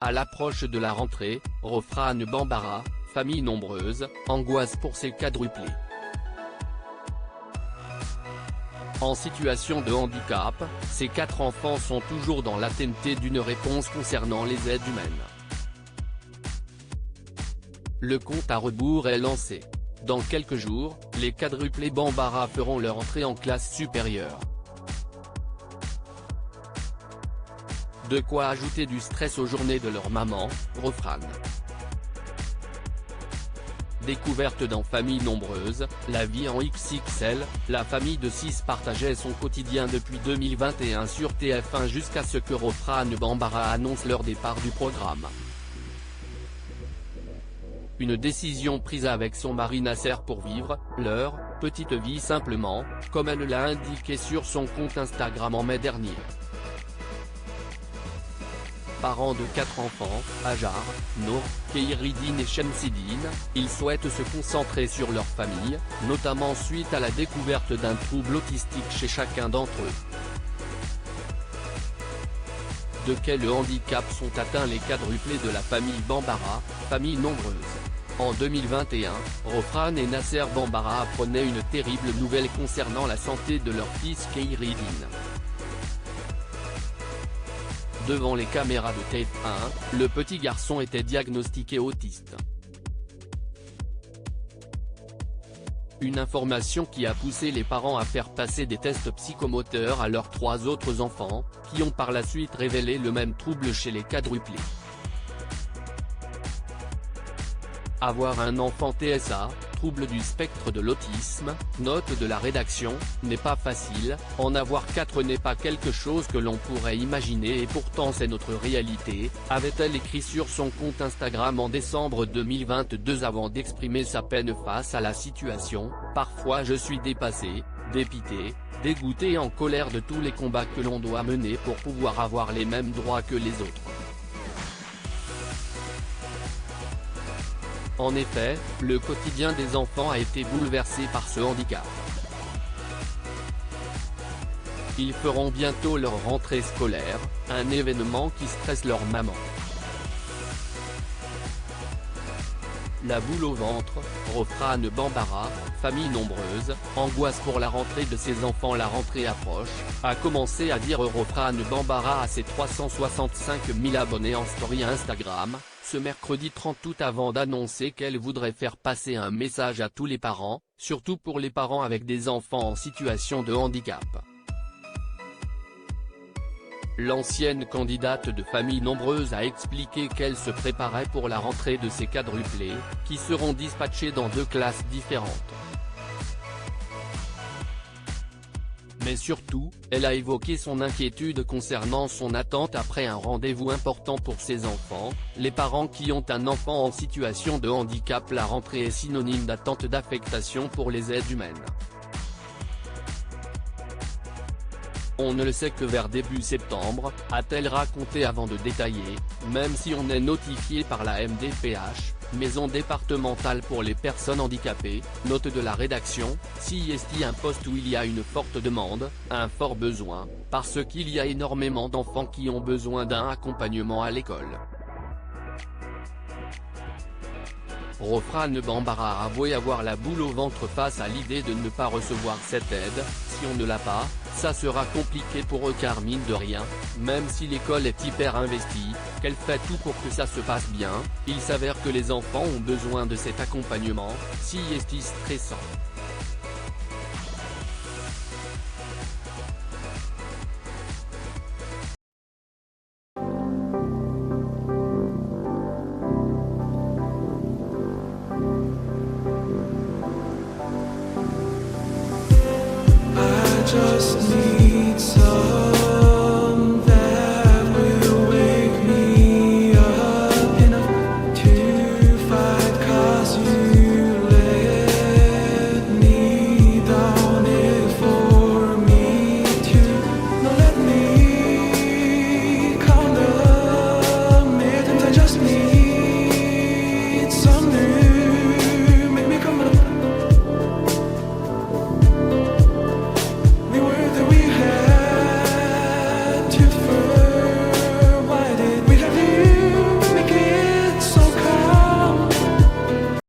À l'approche de la rentrée, Rofrane Bambara, famille nombreuse, angoisse pour ses quadruplés. En situation de handicap, ces 4 enfants sont toujours dans l'attente d'une réponse concernant les aides humaines. Le compte à rebours est lancé. Dans quelques jours, les quadruplés Bambara feront leur entrée en classe supérieure. De quoi ajouter du stress aux journées de leur maman, Rofrane. Découverte dans Famille nombreuse, la vie en XXL, la famille de 6 partageait son quotidien depuis 2021 sur TF1 jusqu'à ce que Rofrane Bambara annonce leur départ du programme. Une décision prise avec son mari Nasser pour vivre leur petite vie simplement, comme elle l'a indiqué sur son compte Instagram en mai dernier. Parents de 4 enfants, Hajar, Nour, Kheiridine et Shamsidine, ils souhaitent se concentrer sur leur famille, notamment suite à la découverte d'un trouble autistique chez chacun d'entre eux. De quel handicap sont atteints les quadruplés de la famille Bambara, famille nombreuse? En 2021, Rofrane et Nasser Bambara apprenaient une terrible nouvelle concernant la santé de leur fils Kheiridine. Devant les caméras de TF1, le petit garçon était diagnostiqué autiste. Une information qui a poussé les parents à faire passer des tests psychomoteurs à leurs 3 autres enfants, qui ont par la suite révélé le même trouble chez les quadruplés. Avoir un enfant TSA, trouble du spectre de l'autisme, note de la rédaction, n'est pas facile, en avoir 4 n'est pas quelque chose que l'on pourrait imaginer et pourtant c'est notre réalité, avait-elle écrit sur son compte Instagram en décembre 2022 avant d'exprimer sa peine face à la situation. Parfois je suis dépassé, dépité, dégoûté et en colère de tous les combats que l'on doit mener pour pouvoir avoir les mêmes droits que les autres. En effet, le quotidien des enfants a été bouleversé par ce handicap. Ils feront bientôt leur rentrée scolaire, un événement qui stresse leur maman. La boule au ventre, Rofrane Bambara, famille nombreuse, angoisse pour la rentrée de ses enfants. La rentrée approche, a commencé à dire Rofrane Bambara à ses 365 000 abonnés en story Instagram, ce mercredi 30 août avant d'annoncer qu'elle voudrait faire passer un message à tous les parents, surtout pour les parents avec des enfants en situation de handicap. L'ancienne candidate de famille nombreuse a expliqué qu'elle se préparait pour la rentrée de ses quadruplés, qui seront dispatchés dans 2 classes différentes. Mais surtout, elle a évoqué son inquiétude concernant son attente après un rendez-vous important pour ses enfants, les parents qui ont un enfant en situation de handicap. La rentrée est synonyme d'attente, d'affectation pour les aides humaines. On ne le sait que vers début septembre, a-t-elle raconté avant de détailler, même si on est notifié par la MDPH, Maison départementale pour les personnes handicapées, note de la rédaction, si est un poste où il y a une forte demande, un fort besoin, parce qu'il y a énormément d'enfants qui ont besoin d'un accompagnement à l'école. Rofrane Bambara a avoué avoir la boule au ventre face à l'idée de ne pas recevoir cette aide. Si on ne l'a pas, ça sera compliqué pour eux car mine de rien, même si l'école est hyper investie, qu'elle fait tout pour que ça se passe bien, il s'avère que les enfants ont besoin de cet accompagnement, si est stressant.